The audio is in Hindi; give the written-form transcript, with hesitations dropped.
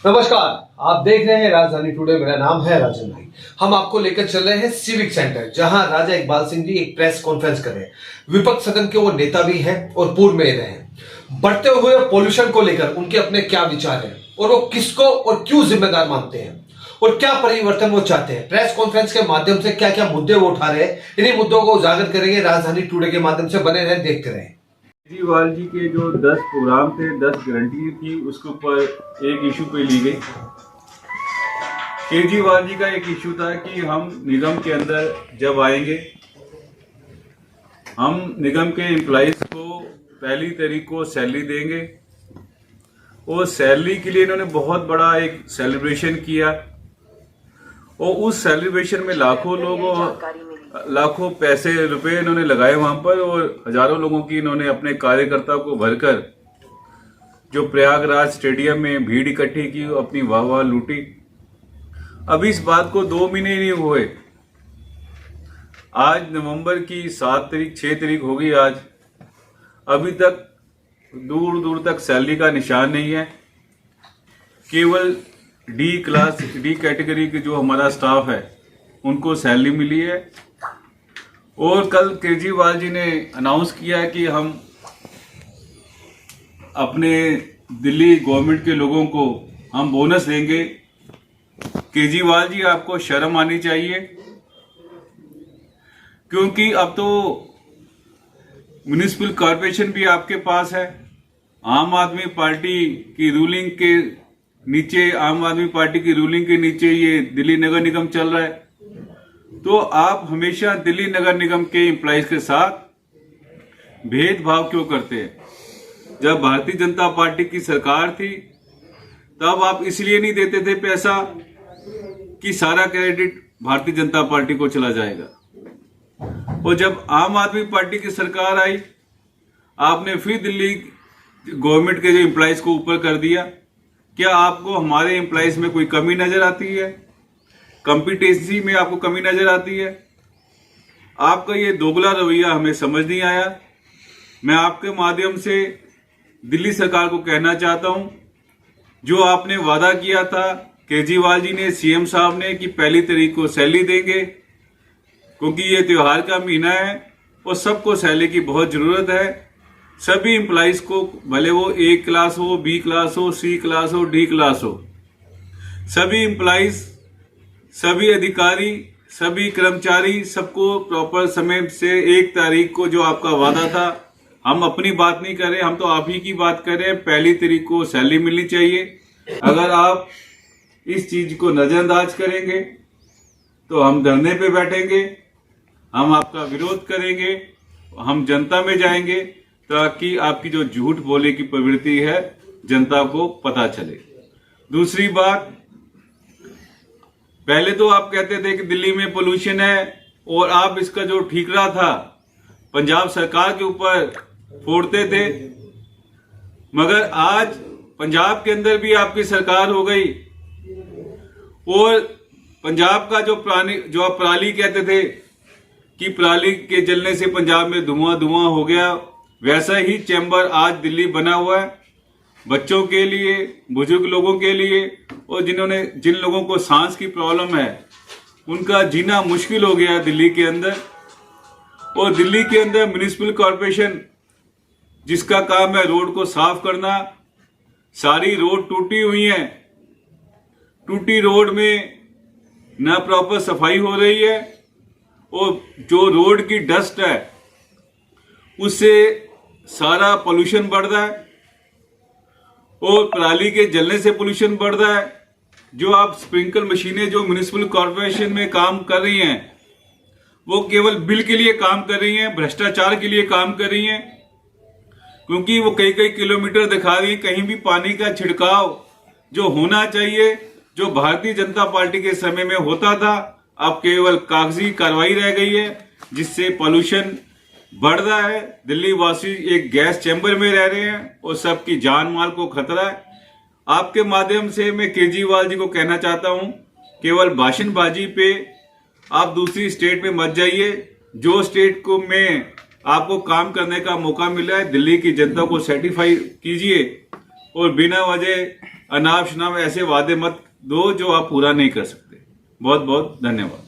नमस्कार, आप देख रहे हैं राजधानी टुडे। मेरा नाम है राजन भाई। हम आपको लेकर चल रहे हैं सिविक सेंटर, जहां राजा इकबाल सिंह जी एक प्रेस कॉन्फ्रेंस कर रहे हैं। विपक्ष सदन के वो नेता भी हैं और पूर्व मेयर हैं। बढ़ते हुए पोल्यूशन को लेकर उनके अपने क्या विचार हैं और वो किसको और क्यों जिम्मेदार मानते हैं और क्या परिवर्तन वो चाहते हैं। प्रेस कॉन्फ्रेंस के माध्यम से क्या क्या मुद्दे वो उठा रहे हैं, इन्हीं मुद्दों को उजागर करेंगे। राजधानी टुडे के माध्यम से बने रहें, देखते रहें। केजरीवाल जी के जो 10 प्रोग्राम थे, 10 गारंटी थी, उसके ऊपर एक इशू पे ली गई। केजरीवाल जी का एक इशू था कि हम निगम के अंदर जब आएंगे, हम निगम के एम्प्लॉइज को पहली तारीख को सैलरी देंगे। और सैलरी के लिए इन्होंने बहुत बड़ा एक सेलिब्रेशन किया और उस सेलिब्रेशन में लाखों लोग लाखों पैसे रुपए इन्होंने लगाए वहां पर और हजारों लोगों की इन्होंने अपने कार्यकर्ता को भरकर जो प्रयागराज स्टेडियम में भीड़ इकट्ठी की, अपनी वाह वाह लूटी। अब इस बात को 2 महीने नहीं हुए, आज नवंबर की 7 तारीख 6 तारीख हो गई आज, अभी तक दूर दूर तक सैलरी का निशान नहीं है। केवल डी कैटेगरी के जो हमारा स्टाफ है उनको सैलरी मिली है। और कल केजरीवाल जी ने अनाउंस किया है कि हम अपने दिल्ली गवर्नमेंट के लोगों को हम बोनस देंगे। केजरीवाल जी, आपको शर्म आनी चाहिए, क्योंकि अब तो म्युनिसिपल कॉरपोरेशन भी आपके पास है। आम आदमी पार्टी की रूलिंग के नीचे ये दिल्ली नगर निगम चल रहा है। तो आप हमेशा दिल्ली नगर निगम के एम्प्लॉइज के साथ भेदभाव क्यों करते हैं? जब भारतीय जनता पार्टी की सरकार थी तब आप इसलिए नहीं देते थे पैसा कि सारा क्रेडिट भारतीय जनता पार्टी को चला जाएगा। और जब आम आदमी पार्टी की सरकार आई, आपने फिर दिल्ली गवर्नमेंट के जो एम्प्लॉइज को ऊपर कर दिया। क्या आपको हमारे एम्प्लॉइज में कोई कमी नजर आती है? कॉम्पिटेंसी में आपको कमी नजर आती है? आपका ये दोगला रवैया हमें समझ नहीं आया। मैं आपके माध्यम से दिल्ली सरकार को कहना चाहता हूं, जो आपने वादा किया था केजरीवाल जी ने, सीएम साहब ने, कि पहली तारीख को सैलरी देंगे, क्योंकि ये त्योहार का महीना है और सबको सैलरी की बहुत जरूरत है। सभी एम्प्लॉइज को, भले वो A क्लास हो, B क्लास हो, C क्लास हो, D क्लास हो, सभी एम्प्लॉइज, सभी अधिकारी, सभी कर्मचारी, सबको प्रॉपर समय से 1 तारीख को जो आपका वादा था, हम अपनी बात नहीं कर रहे, हम तो आप ही की बात कर रहे हैं, पहली तारीख को सैलरी मिलनी चाहिए। अगर आप इस चीज को नजरअंदाज करेंगे तो हम धरने पे बैठेंगे, हम आपका विरोध करेंगे, हम जनता में जाएंगे ताकि आपकी जो झूठ बोले की प्रवृत्ति है जनता को पता चले। दूसरी बात, पहले तो आप कहते थे कि दिल्ली में पोल्यूशन है और आप इसका जो ठीकरा था पंजाब सरकार के ऊपर फोड़ते थे, मगर आज पंजाब के अंदर भी आपकी सरकार हो गई और पंजाब का जो आप पराली कहते थे कि पराली के जलने से पंजाब में धुआं धुआं हो गया, वैसा ही चैम्बर आज दिल्ली बना हुआ है बच्चों के लिए, बुजुर्ग लोगों के लिए, और जिन लोगों को सांस की प्रॉब्लम है उनका जीना मुश्किल हो गया दिल्ली के अंदर। और दिल्ली के अंदर म्युनिसिपल कॉरपोरेशन जिसका काम है रोड को साफ करना, सारी रोड टूटी हुई है। टूटी रोड में ना प्रॉपर सफाई हो रही है और जो रोड की डस्ट है उससे सारा पोल्यूशन बढ़ रहा है और पराली के जलने से पोल्यूशन बढ़ रहा है। जो आप स्प्रिंकल मशीनें जो म्युनिसिपल कॉर्पोरेशन में काम कर रही हैं वो केवल बिल के लिए काम कर रही हैं, भ्रष्टाचार के लिए काम कर रही हैं, क्योंकि वो कई कई किलोमीटर दिखा रही हैं। कहीं भी पानी का छिड़काव जो होना चाहिए, जो भारतीय जनता पार्टी के समय में होता था, अब केवल कागजी कार्रवाई रह गई है जिससे पोल्यूशन बढ़ रहा है। दिल्ली वासी एक गैस चैम्बर में रह रहे हैं और सबकी जान माल को खतरा है। आपके माध्यम से मैं केजरीवाल जी को कहना चाहता हूं, केवल भाषणबाजी पे आप दूसरी स्टेट में मत जाइए। जो स्टेट को में आपको काम करने का मौका मिला है, दिल्ली की जनता को सेटिस्फाई कीजिए और बिना वजह अनाप शनाप ऐसे वादे मत दो जो आप पूरा नहीं कर सकते। बहुत बहुत धन्यवाद।